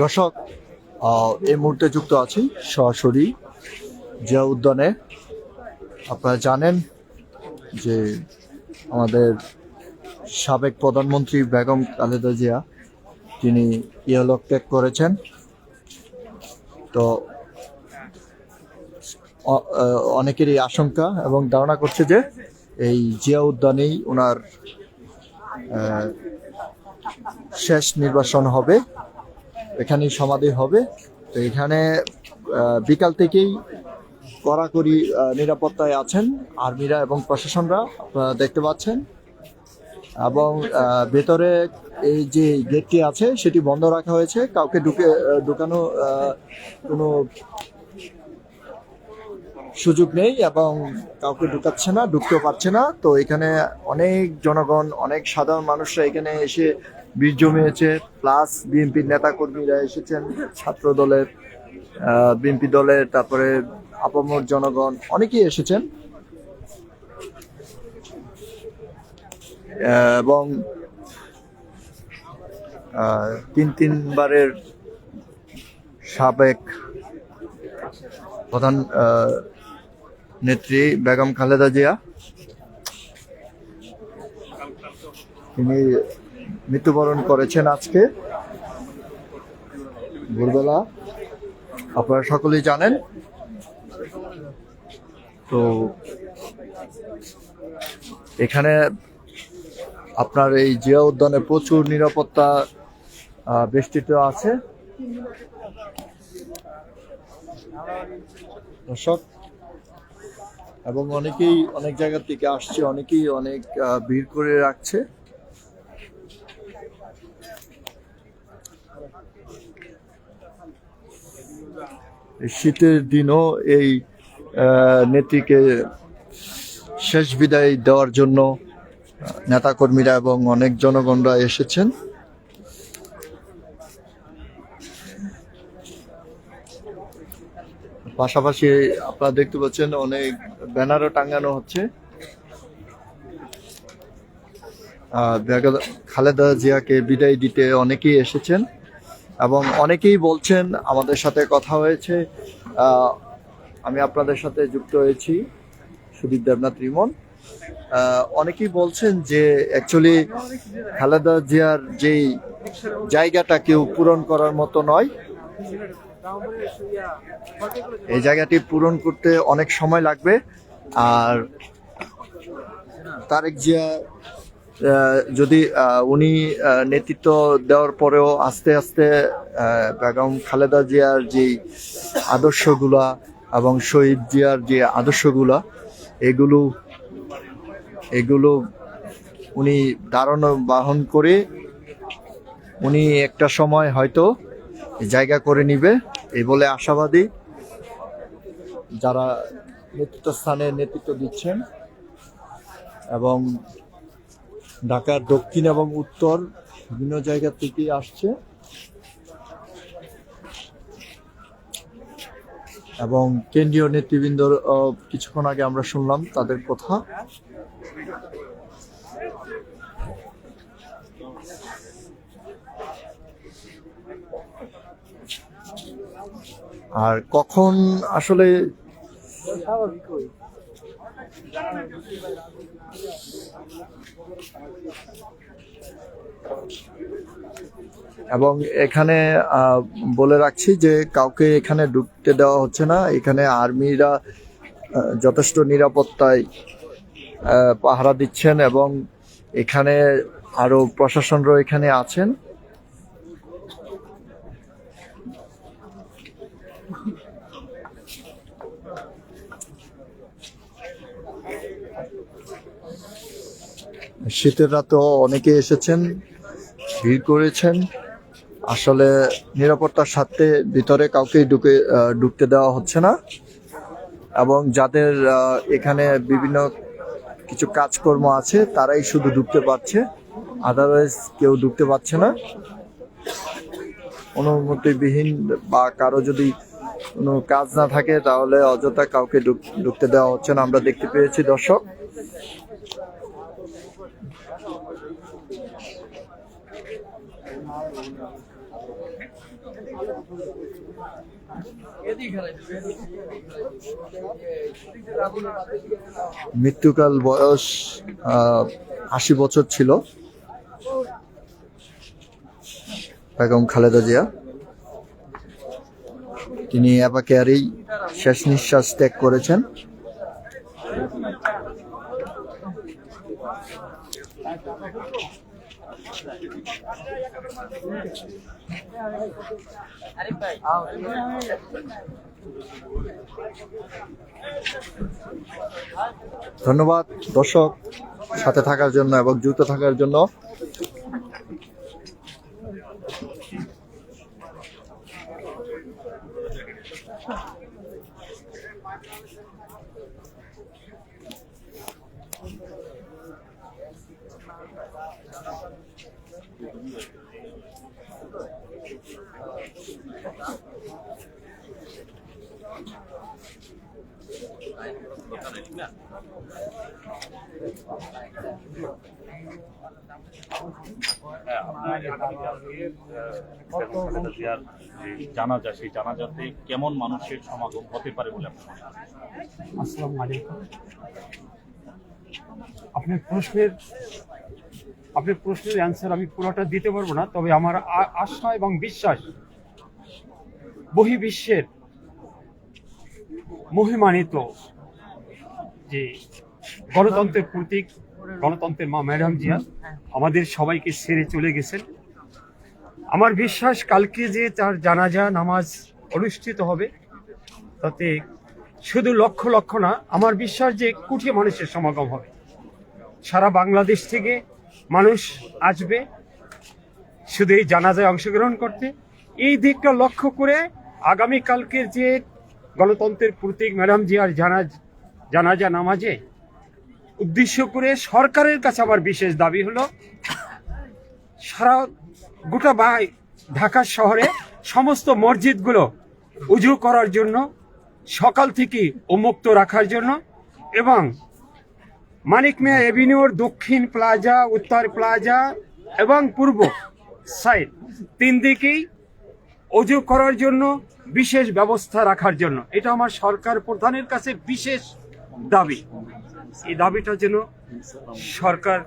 দর্শক, এই মুহূর্তে যুক্ত আছি সরাসরি জিয়া উদ্যানে। আপনারা জানেন যে আমাদের সাবেক প্রধানমন্ত্রী বেগম খালেদা জিয়া তিনি ইহলোক ত্যাগ করেছেন। তো অনেকেরই আশঙ্কা এবং ধারণা করছে যে এই জিয়া উদ্যানেই ওনার শেষ নির্বাসন হবে, এখানেই সমাধি হবে। তো এখানে বিকাল থেকেই কড়াকড়ি নিরাপত্তায় আছেন আর্মিরা এবং প্রশাসনরা, আপনারা দেখতে পাচ্ছেন। এবং ভেতরে এই যে গেটটি আছে সেটি বন্ধ রাখা হয়েছে, কাউকে ঢুকানো কোনো সুযোগ নেই এবং কাউকে ঢুকতেও পারছে না। তো এখানে অনেক জনগণ, অনেক সাধারণ মানুষরা এখানে এসে ভিড় জমিয়েছে, প্লাস বিএনপির নেতা কর্মীরা এসেছেন, ছাত্র দলের, বিএনপি দলের, তারপরে আপামর জনগণ অনেকেই এসেছেন। এবং তিনবারের সাবেক প্রধান নেত্রী বেগম খালেদা জিয়া তিনি মৃত্যুবরণ করেছেন আজকে ভোরবেলা, আপনারা সকলেই জানেন। তো এখানে আপনার এই জিয়া উদ্যানে প্রচুর নিরাপত্তা বেষ্টিত আছে। দর্শক, এবং অনেকেই অনেক জায়গা থেকে আসছে, অনেকেই অনেক ভিড় করে রাখছে। শীতের দিনও এই নেত্রীকে শেষ বিদায় দেওয়ার জন্য নেতাকর্মীরা এবং অনেক জনগণরা এসেছেন। পাশাপাশি আপনারা দেখতে পাচ্ছেন অনেক ব্যানারও টাঙানো হচ্ছে। খালেদা জিয়াকে বিদায় দিতে অনেকেই এসেছেন এবং অনেকেই বলছেন, আমাদের সাথে কথা হয়েছে, আমি আপনাদের সাথে যুক্ত হয়েছি, সুদীপ দেবনাথ রিমন। অনেকেই বলছেন যে অ্যাকচুয়ালি খালেদা জিয়ার যেই জায়গাটা কেউ পূরণ করার মতো নয়, এই জায়গাটি পূরণ করতে অনেক সময় লাগবে। আর তারেক জিয়া যদি উনি নেতৃত্ব দেওয়ার পরেও আস্তে আস্তে বেগম খালেদা জিয়ার যে আদর্শগুলা এবং শহীদ জিয়ার যে আদর্শগুলা এগুলো উনি ধারণ বহন করে উনি একটা সময় হয়তো জায়গা করে নিবে এই বলে আশাবাদী যারা নেতৃত্বস্থানে নেতৃত্ব দিচ্ছেন। এবং ঢাকার দক্ষিণ এবং উত্তর বিভিন্ন জায়গা থেকে আসছে এবং কেন্দ্রীয় নেতৃবৃন্দর কিছুক্ষণ আগে আমরা শুনলাম তাদের কথা। আর কখন আসলে এবং এখানে বলে রাখছি যে কাউকে এখানে ঢুকতে দেওয়া হচ্ছে না। এখানে আর্মিরা যথেষ্ট নিরাপত্তায় পাহারা দিচ্ছেন এবং এখানে আরো প্রশাসনরা এখানে আছেন। শীতের রাতেও অনেকে এসেছেন, ভিড় করেছেন। আসলে নিরাপত্তার স্বার্থে ভিতরে কাউকে ঢুকতে দেওয়া হচ্ছে না এবং যাদের এখানে বিভিন্ন কিছু কাজকর্ম আছে তারাই শুধু ঢুকতে পারছে, আদারওয়াইজ কেউ ঢুকতে পারছে না। অনুমতিবিহীন বা কারো যদি কোনো কাজ না থাকে তাহলে অযথা কাউকে ঢুকতে দেওয়া হচ্ছে না, আমরা দেখতে পেয়েছি দর্শক। মৃত্যুকাল বয়স ৮০ বছর ছিল বেগম খালেদা জিয়া। তিনি অ্যাবাকেয়ারেই শেষ নিঃশ্বাস ত্যাগ করেছেন। ধন্যবাদ দর্শক সাথে থাকার জন্য এবং যুক্ত থাকার জন্য। জানাজা, সেই জানাজাতে কেমন মানুষের সমাগম হতে পারে বলে আপনি মনে করেন? আসসালামু আলাইকুম। আপনার প্রশ্নের অ্যান্সার আমি পুরোটা দিতে পারবো না, তবে আমার আশা এবং বিশ্বাস বহির্বিশ্বের মহিমান্বিত যে গণতন্ত্রের প্রতীক, গণতন্ত্রের মা ম্যাডাম জিয়া আমাদের সবাইকে ছেড়ে চলে গেছেন। আমার বিশ্বাস কালকে যে তার জানাজা নামাজ অনুষ্ঠিত হবে তাতে শুধু লক্ষ লক্ষ না, আমার বিশ্বাস যে কোটি মানুষের সমাগম হবে। সারা বাংলাদেশ থেকে মানুষ আসবে শুধু এই জানাজায় অংশগ্রহণ করতে। এই দিকটা লক্ষ্য করে আগামীকালকের যে গণতন্ত্রের প্রতীক ম্যাডাম জিয়ার জানাজা নামাজে উদ্দেশ্য করে সরকারের কাছে আমার বিশেষ দাবি হলো, সারা গোটা ঢাকা শহরে সমস্ত মসজিদগুলো উজু করার জন্য সকাল থেকে উন্মুক্ত রাখার জন্য এবং মানিক মিয়া এভিনিউর দক্ষিণ প্লাজা, উত্তর প্লাজা এবং পূর্ব সাইড তিন দিকেই উজু করার জন্য বিশেষ ব্যবস্থা রাখার জন্য, এটা আমার সরকার প্রধানের কাছে বিশেষ দাবি। এই দাবিটা যেন সরকার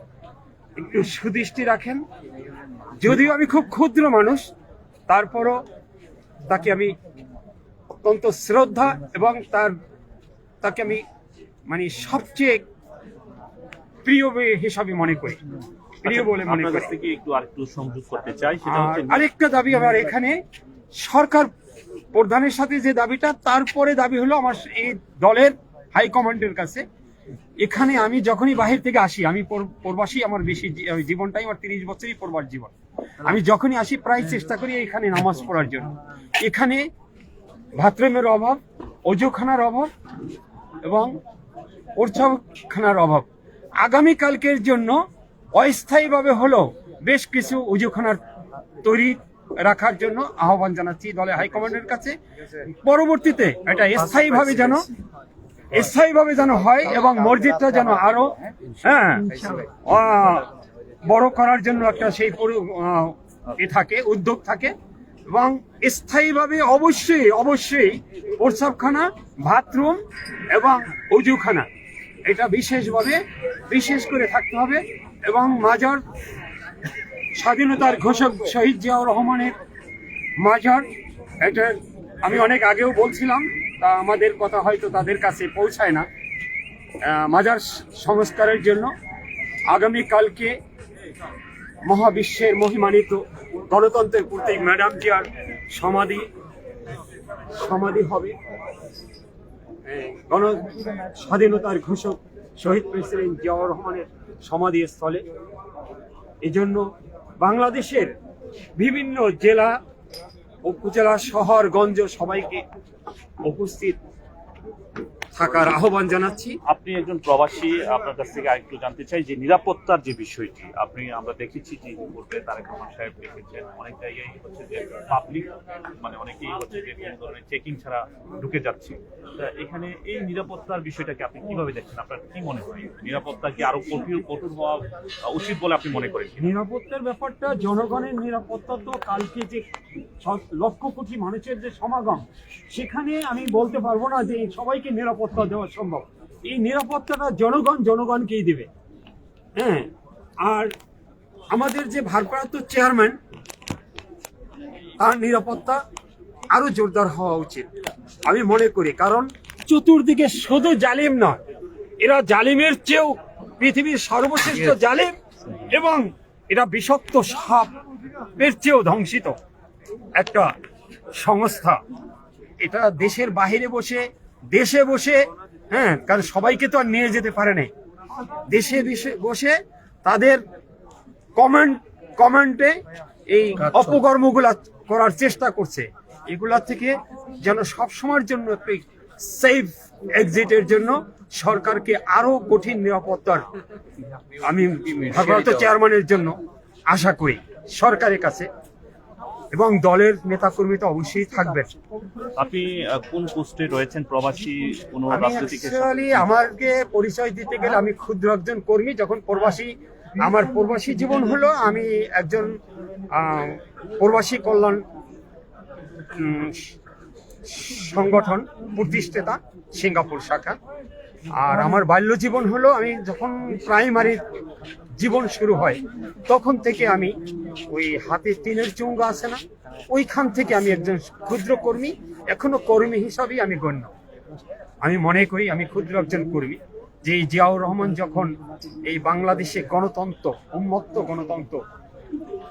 একটু সুদৃষ্টি রাখেন। যদিও আমি খুব ক্ষুদ্র মানুষ, তারপরও তাকে আমি অত্যন্ত শ্রদ্ধা এবং তাকে আমি মানে সবচেয়ে প্রিয় হিসাবে মনে করি, প্রিয় বলে মনে করি। থেকে আরেকটু সংযোগ করতে চাই, সেটা হচ্ছে আরেকটা দাবি আমার এখানে সরকার প্রধানের সাথে যে দাবিটা, তারপরে দাবি হলো আমার এই দলের হাইকমান্ডের কাছে। এখানে আমি যখনই বাহির থেকে আসি, আমি প্রবাসী, আমার বেশি জীবনটাই আমার 30 বছরই প্রবাস জীবন। আমি যখনই আসি প্রায় চেষ্টা করি এখানে নামাজ পড়ার জন্য। এখানে বাথরুমের অভাব, অজুখানার অভাব এবং প্রস্রাবখানার অভাব। আগামীকালকের জন্য অস্থায়ীভাবে হলো বেশ কিছু অজুখানার তৈরি রাখার জন্য আহ্বান জানাচ্ছি দলের হাইকমান্ডের কাছে। পরবর্তীতে এটা স্থায়ীভাবে যেন হয় এবং মসজিদটা যেন আরো বড় করার জন্য একটা সেই থাকে, উদ্যোগ থাকে এবং স্থায়ীভাবে অবশ্যই প্রস্রাবখানা, বাথরুম এবং অজুখানা এটা বিশেষ করে থাকতে হবে। এবং মাজার, স্বাধীনতার ঘোষক শহীদ জিয়াউর রহমানের মাজার, এটা আমি অনেক আগেও বলছিলাম, তা আমাদের কথা হয়তো তাদের কাছে পৌঁছায় না। মাজার সংস্কারের জন্য আগামীকালকে মহাবিশ্বের মহিমান্বিত গণতন্ত্রের প্রতীক ম্যাডাম জিয়ার সমাধি হবে স্বাধীনতার ঘোষক শহীদ প্রেসিডেন্ট জিয়াউর রহমানের সমাধি স্থলে। এই জন্য বাংলাদেশের বিভিন্ন জেলা, উপজেলা, শহর, গঞ্জ সবাইকে উপস্থিত থাকার আহ্বান জানাচ্ছি। আপনি একজন প্রবাসী, আপনার কাছ থেকে আরেকটু জানতে চাই যে নিরাপত্তার যে বিষয়টি, আমরা দেখেছি যে ইতিপূর্বে তারেক রহমান সাহেব দেখেছেন অনেক জায়গায় হচ্ছে যে পাবলিক মানে অনেকেই হচ্ছে যে কোনো ধরনের চেকিং ছাড়া ঢুকে যাচ্ছে। তা এখানে এই নিরাপত্তার বিষয়টাকে আপনি কিভাবে দেখছেন? আপনার কি মনে হয় নিরাপত্তা কি আরো কঠোর হওয়া উচিত বলে আপনি মনে করেন? নিরাপত্তার ব্যাপারটা, জনগণের নিরাপত্তা তো কালকে যে লক্ষ কোটি মানুষের যে সমাগম, সেখানে আমি বলতে পারবো না যে সবাইকে নিরাপত্তা দেওয়া সম্ভব। এই নিরাপত্তাটা জনগণকেই দেবে। হ্যাঁ, আর আমাদের যে ভারপ্রাপ্ত চেয়ারম্যান, তার নিরাপত্তা আরো জোরদার হওয়া উচিত আমি মনে করি। কারণ চতুর্দিকে শুধু জালিম নয়, এরা জালিমের চেয়েও পৃথিবীর সর্বশ্রেষ্ঠ জালিম, এবং এরা বিষাক্ত সাপের চেয়েও ধ্বংসিত একটা সংস্থা। এটা দেশের বাহিরে বসে, দেশে বসে, হ্যাঁ, কারণ সবাইকে তো আর নিয়ে যেতে পারে না, দেশে বসে তাদের কমেন্টে এই অপকর্মগুলা করার চেষ্টা করছে। এগুলা থেকে যেন সবসময়ের জন্য একটি সেফ এক্সিটের জন্য সরকারকে আরো কঠিন নিরাপত্তার আমি ভারপ্রাপ্ত চেয়ারম্যানের জন্য আশা করি সরকারের কাছে, এবং দলের নেতাকর্মী তো অবশ্যই থাকবেন। আপনি কোন পোস্টে রয়েছেন? প্রবাসী কোন আমি রাজনৈতিক? অ্যাকচুয়ালি আমাকে পরিচয় দিতে গেলে আমি ক্ষুদ্র একজন কর্মী। যখন আমার প্রবাসী জীবন হলো, আমি একজন প্রবাসী কল্যাণ সংগঠন প্রতিষ্ঠাতা, সিঙ্গাপুর শাখা। আর আমার বাল্য জীবন হলো, আমি যখন প্রাইমারি জীবন শুরু হয় তখন থেকে আমি ওই হাতে টিনের চুঙ্গা আছে না, ওইখান থেকে আমি একজন ক্ষুদ্র কর্মী, এখনো কর্মী হিসাবেই আমি গণ্য। আমি মনে করি আমি ক্ষুদ্র একজন কর্মী। যে জিয়াউর রহমান যখন এই বাংলাদেশে গণতন্ত্র, উন্মুক্ত গণতন্ত্র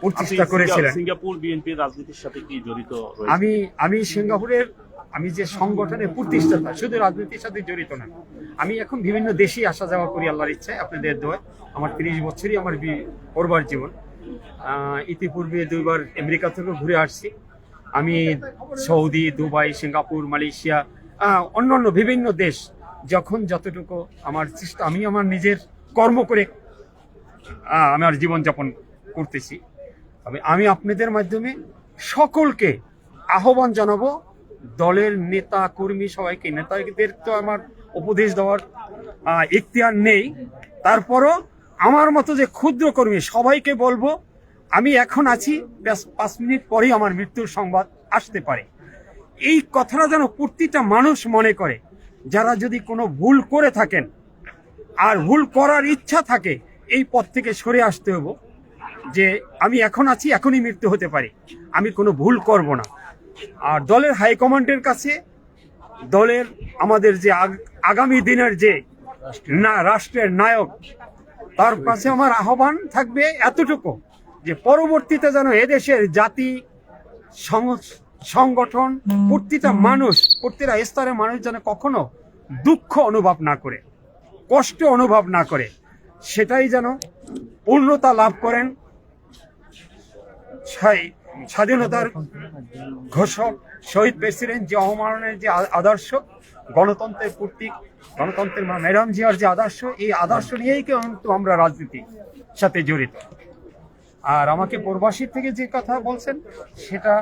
প্রতিষ্ঠা করেছিলেন, সিঙ্গাপুর বিএনপির রাজনীতির সাথে কি জড়িত রয়েছে? আমি সিঙ্গাপুরের, আমি যে সংগঠনের প্রতিষ্ঠাতা, শুধু রাজনীতির সাথে জড়িত না। আমি এখন বিভিন্ন দেশে আসা যাওয়া করি আল্লাহর ইচ্ছায়, আপনাদের দোয়ায়। আমার 30 বছরই আমার পড়বার জীবন। ইতিপূর্বে 2 বার আমেরিকা থেকে ঘুরে আসছি। আমি সৌদি, দুবাই, সিঙ্গাপুর, মালয়েশিয়া, অন্যান্য বিভিন্ন দেশ, যখন যতটুকু আমার চেষ্টা, আমি আমার নিজের কর্ম করে আমার জীবনযাপন করতেছি। আমি আপনাদের মাধ্যমে সকলকে আহ্বান জানাবো, দলের নেতা কর্মী সবাইকে, নেতাদের তো আমার উপদেশ দেওয়ার ইখতিয়ার নেই, তারপরও আমার মতো যে ক্ষুদ্র কর্মী সবাইকে বলবো, আমি এখন আছি, 5 মিনিট পরেই আমার মৃত্যুর সংবাদ আসতে পারে। এই কথাটা যেন প্রতিটা মানুষ মনে করে। যারা যদি কোনো ভুল করে থাকেন আর ভুল করার ইচ্ছা থাকে, এই পথ থেকে সরে আসতে হবে, যে আমি এখন আছি, এখনই মৃত্যু হতে পারে, আমি কোনো ভুল করব না। আর দলের হাইকমান্ডের কাছে, দলের আমাদের যে আগামী দিনের যে রাষ্ট্রের নায়ক, তার কাছে আমার আহ্বান থাকবে এতটুকু, যে পরবর্তীতে যেন এদেশের জাতি, সংগঠন, প্রতিটা মানুষ, প্রতিটা স্তরের মানুষ যেন কখনো দুঃখ অনুভব না করে, কষ্ট অনুভব না করে, সেটাই যেন পূর্ণতা লাভ করেন। স্বাধীনতার ঘোষক শহীদ প্রেসিডেন্ট জিয়া রহমানের যে আদর্শ, গণতন্ত্রের প্রতীক, গণতন্ত্রের মা ম্যাডাম জিয়ার যে আদর্শ, এই আদর্শ নিয়েই কিন্তু আমরা রাজনীতির সাথে জড়িত। আর আমাকে প্রবাসী থেকে যে কথা বলছেন, সেটা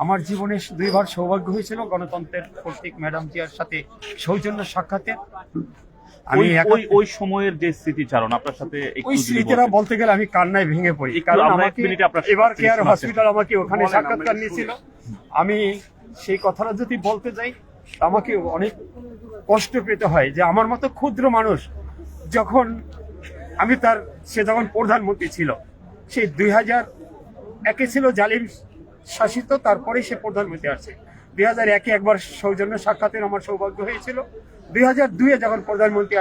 আমার জীবনে 2 বার সৌভাগ্য হয়েছিল গণতন্ত্রের প্রতীক ম্যাডাম জিয়ার সাথে সৌজন্য সাক্ষাতে। আমি ওই সময়ের যে স্মৃতিচারণ আপনার সাথে, ওই স্মৃতিরা বলতে গেলে আমি কান্নায় ভেঙে পড়ি। কারণ আমাকে এবার কেয়ার হসপিটাল আমাকে ওখানে সাক্ষাৎকার নিয়েছিল। আমি সেই কথাটা যদি বলতে যাই, আমাকে অনেক কষ্ট পেতে হয় যে আমার মতো ক্ষুদ্র মানুষ, যখন সে যখন প্রধানমন্ত্রী ছিল, সেই 2001-এ ছিল জালিম শাসিত, তারপরে সে প্রধানমন্ত্রী আছে। 2001-এ একবার সৌজন্য সাক্ষাতের আমার সৌভাগ্য হয়েছিল। 2002-এ যখন প্রধানমন্ত্রী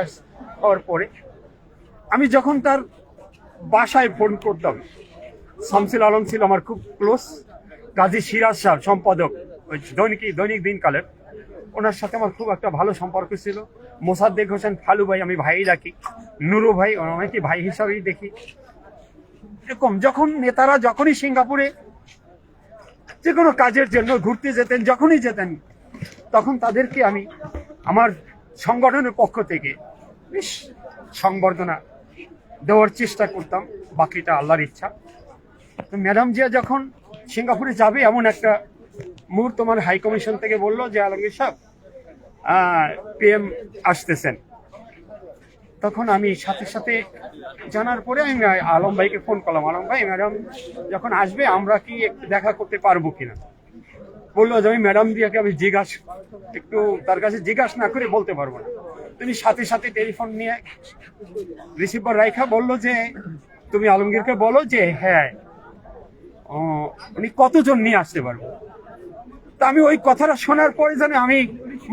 হওয়ার পরে আমি যখন তার বাসায় ফোন করতাম, শামসুল আলম ছিল আমার খুব ক্লোজ, কাজী সিরাজ সাহেব সম্পাদক ওই দৈনিক দিনকালের, ওনার সাথে আমার খুব একটা ভালো সম্পর্ক ছিল। মোসাদ্দেক হোসেন ফালু ভাই, আমি ভাই ডাকি, নুরু ভাই, অনেকে ভাই হিসাবেই দেখি। এরকম যখন নেতারা যখনই সিঙ্গাপুরে যে কোনো কাজের জন্য ঘুরতে যেতেন, যখনই যেতেন, তখন তাদেরকে আমি আমার সংগঠনের পক্ষ থেকে বেশ সংবর্ধনা দেওয়ার চেষ্টা করতাম, বাকিটা আল্লাহর ইচ্ছা। তো ম্যাডাম জিয়া যখন সিঙ্গাপুরে যাবে এমন একটা মুহূর্ত আমার হাই কমিশন থেকে বললো যে আলমগীর সাহেব PM আসতেছেন। তখন আমি সাথে সাথে জানার পরে আমি আলম ভাইকে ফোন করলাম, আলম ভাই ম্যাডাম যখন আসবে আমরা কি একটু দেখা করতে পারবো কিনা। বললো যে আমি ম্যাডাম দিয়াকে আমি একটু তার কাছে জিজ্ঞাসা না করে বলতে পারবো না। তিনি সাথে সাথে টেলিফোন নিয়ে রিসিভার রাইখা বললো যে তুমি আলমগীরকে বলো যে হ্যাঁ উনি কতজন নিয়ে আসতে পারবো। তা আমি ওই কথাটা শোনার পরে যেন আমি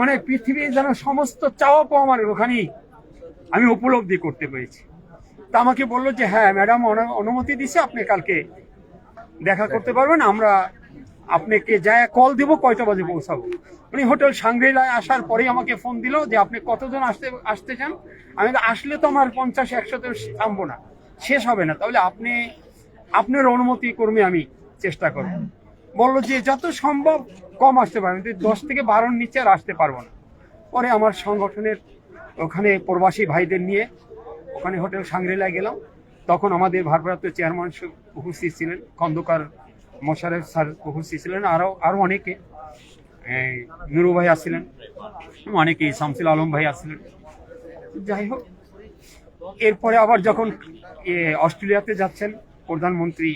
মানে পৃথিবীর যেন সমস্ত চাওয়া পাওয়া আমার ওখানেই আমি উপলব্ধি করতে পেরেছি। তা আমাকে বললো যে হ্যাঁ ম্যাডাম অনুমতি দিছে, আপনি কালকে দেখা করতে পারবেন, আমরা আপনাকে যায় কল দিব কয়টা বাজে পৌঁছাবো। উনি হোটেল সাংগ্রিলায় আসার পরেই আমাকে ফোন দিল যে আপনি কতজন আসতে চান। আমি আসলে তো আমার 50-100 থামবো না, শেষ হবে না, তাহলে আপনার অনুমতি কর্মে আমি চেষ্টা করব। বললো যে যত সম্ভব কম আসতে পারবেন, 10 থেকে 12 নিচে আর আসতে পারবো না। পরে আমার সংগঠনের ওখানে প্রবাসী ভাইদের নিয়ে ওখানে হোটেল সাংগ্রিলায় গেলাম। তখন আমাদের ভারপ্রাপ্ত চেয়ারম্যান উপস্থিত ছিলেন, খন্দকার মোশাররফ স্যার উপস্থিত ছিলেন, আরো অনেকে, নুরু ভাই আসছিলেন, অনেকেই, শামসুল আলম ভাই আসছিলেন। যাই হোক, এরপরে আবার যখন অস্ট্রেলিয়াতে যাচ্ছেন প্রধানমন্ত্রী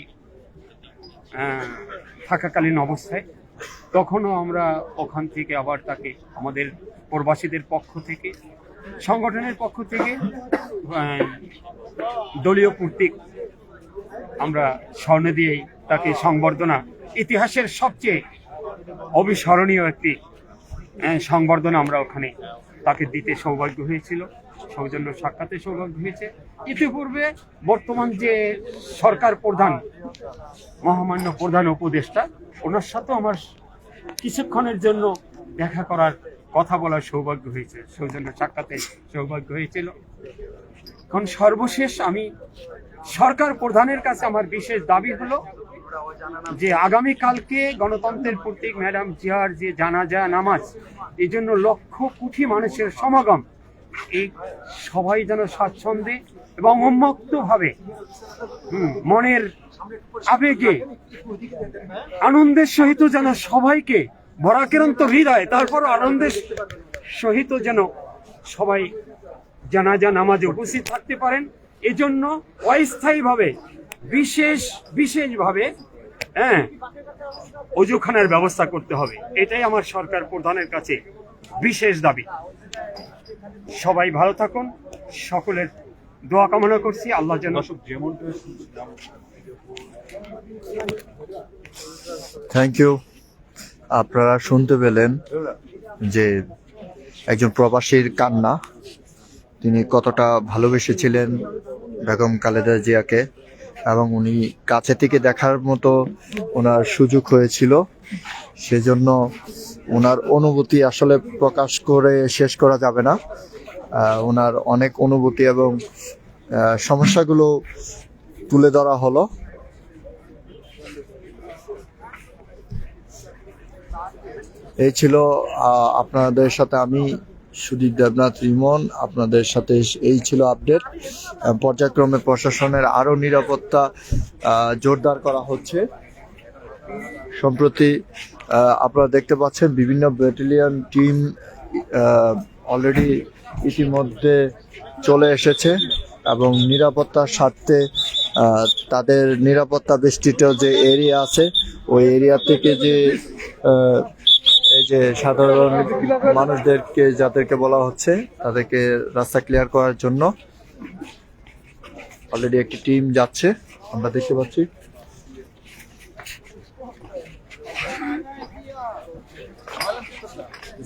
থাকাকালীন অবস্থায়, তখনও আমরা ওখান থেকে আবার তাকে আমাদের প্রবাসীদের পক্ষ থেকে, সংগঠনের পক্ষ থেকে দলীয় কর্তৃক আমরা স্বর্ণ দিয়েই তাকে সংবর্ধনা, ইতিহাসের সবচেয়ে অবিস্মরণীয় একটি সংবর্ধনা আমরা ওখানে তাকে দিতে সৌভাগ্য হয়েছিল, সৌজন্য সাক্ষাতে সৌভাগ্য হয়েছে। ইতিপূর্বে বর্তমান যে সরকার প্রধান, মহামান্য প্রধান উপদেষ্টা, ওনার সাথে আমার কিছুক্ষণের জন্য দেখা করার, কথা বলার সৌভাগ্য হয়েছে, সৌজন্য সাক্ষাতে সৌভাগ্য হয়েছিল। এখন সর্বশেষ আমি সরকার প্রধানের কাছে আমার বিশেষ দাবি হলো যে আগামীকালকে গণতন্ত্রের প্রতীক ম্যাডাম জিয়ার যে জানাজা নামাজ, এই জন্য লক্ষ কোটি মানুষের সমাগম, এই সবাই যেন স্বাচ্ছন্দ্যে এবং উন্মুক্তভাবে মনের আবেগে আনন্দের সহিত যেন সবাইকে ভরাক্রান্ত হৃদয়, তারপর আনন্দের সহিত যেন সবাই জানাজা নামাজে উপস্থিত থাকতে পারেন। এজন্য অস্থায়ীভাবে বিশেষভাবে অজুখানার ব্যবস্থা করতে হবে। এটাই আমার সরকার প্রধানের কাছে বিশেষ দাবি। সবাই ভালো থাকুন, সকলের দোয়া কামনা করছি। আল্লাহ যেন থ্যাংক ইউ। আপনারা শুনতে পেলেন যে একজন প্রবাসীর কান্না, তিনি কতটা ভালোবেসেছিলেন বেগম খালেদা জিয়াকে, এবং উনি কাছে থেকে দেখার মতো ওনার সুযোগ হয়েছিল। সেজন্য ওনার অনুভূতি আসলে প্রকাশ করে শেষ করা যাবে না। ওনার অনেক অনুভূতি এবং সমস্যাগুলো তুলে ধরা হলো। এই ছিল আপনাদের সাথে আমি সুদীপ দেবনাথ রিমন, আপনাদের সাথে এই ছিল আপডেট। পর্যায়ক্রমে প্রশাসনের আরো নিরাপত্তা জোরদার করা হচ্ছে। সম্প্রতি আপনারা দেখতে পাচ্ছেন বিভিন্ন ব্যাটালিয়ন টিম অলরেডি ইতিমধ্যে চলে এসেছে এবং নিরাপত্তার স্বার্থে তাদের নিরাপত্তা বেষ্টিত যে এরিয়া আছে, ওই এরিয়া থেকে যে এই যে সাধারণ মানুষদেরকে, যাদেরকে বলা হচ্ছে, তাদেরকে রাস্তা ক্লিয়ার করার জন্য অলরেডি একটি টিম যাচ্ছে, আমরা দেখতে পাচ্ছি।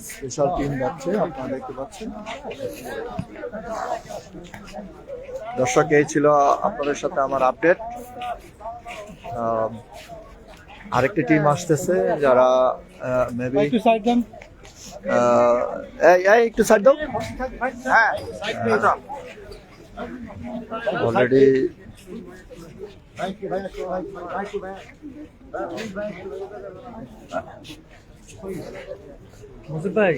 স্পেশাল টিম যাচ্ছে, আপনারা দেখতে পাচ্ছেন। দর্শক, এই ছিল আপনাদের সাথে আমার আপডেট। আরেকটি টিম আসতেছে, যারা মেবি একটু সাইড দাও। অলরেডি ভাই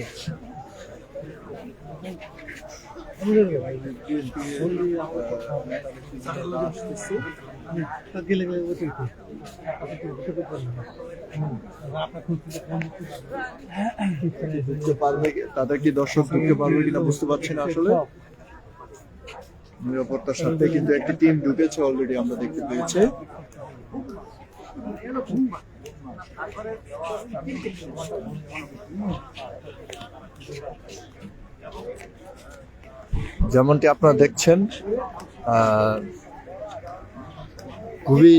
ঢুকতে পারবে তাদের কি দর্শক ঢুকতে পারবে কিনা বুঝতে পারছি না আসলে। নিরাপত্তার সাথে কিন্তু একটি টিম ঢুকেছে অলরেডি, আমরা দেখতে পেয়েছি। যেমনটি আপনারা দেখছেন, খুবই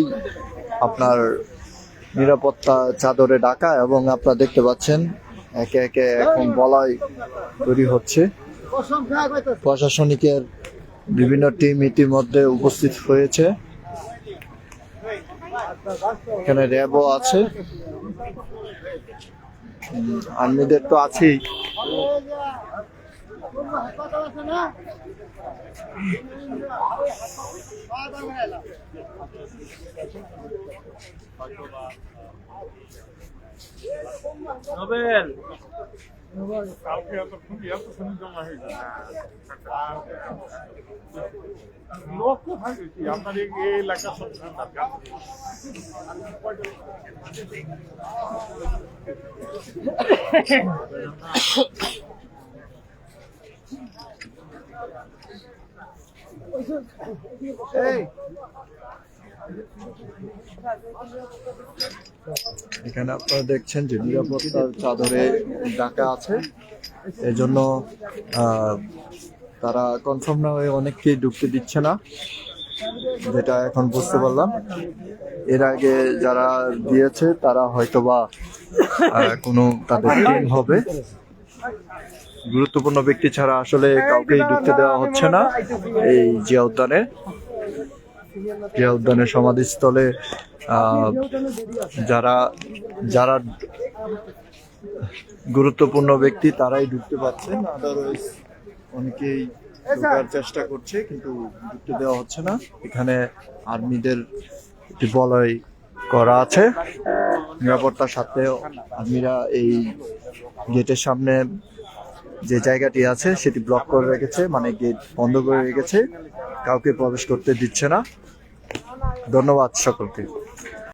আপনার নিরাপত্তা চাদরে ঢাকা, এবং আপনারা দেখতে পাচ্ছেন একে একে এখন বলয় তৈরি হচ্ছে। প্রশাসনিকের বিভিন্ন টিম ইতিমধ্যে উপস্থিত হয়েছে, এখানে র্যাবও আছে, আর্মিদের তো আছেই। নোবেল কালকে এত শুনি জমা হয়ে যায় লোক কোথায় গেছি আপনার এই এলাকা সব এখানে আপনারা দেখছেন যে নিরাপত্তার চাদরে ঢাকা আছে, এজন্য তারা কনফার্ম না হয়ে অনেককেই ঢুকতে দিচ্ছে না, যেটা এখন বুঝতে পারলাম। এর আগে যারা দিয়েছে তারা হয়তোবা কোনো তাদের টিম হবে। গুরুত্বপূর্ণ ব্যক্তি ছাড়া আসলে কাউকেই ঢুকতে দেওয়া হচ্ছে না এই জিয়া উদ্যানে। জিয়া উদ্যানের সমাধিস্থলে যারা যারা গুরুত্বপূর্ণ ব্যক্তি তারাই ঢুকতে পারছেন, আদারওয়াইজ অনেকেই ঢোকার চেষ্টা করছে কিন্তু ঢুকতে দেওয়া হচ্ছে না। এখানে আর্মিদের একটি বলয় করা আছে, নিরাপত্তার সাথে আর্মিরা এই গেটের সামনে যে জায়গাটি আছে সেটি ব্লক করে রেখেছে, মানে গেট বন্ধ করে রেখেছে, কাউকে প্রবেশ করতে দিচ্ছে না। ধন্যবাদ সকলকে।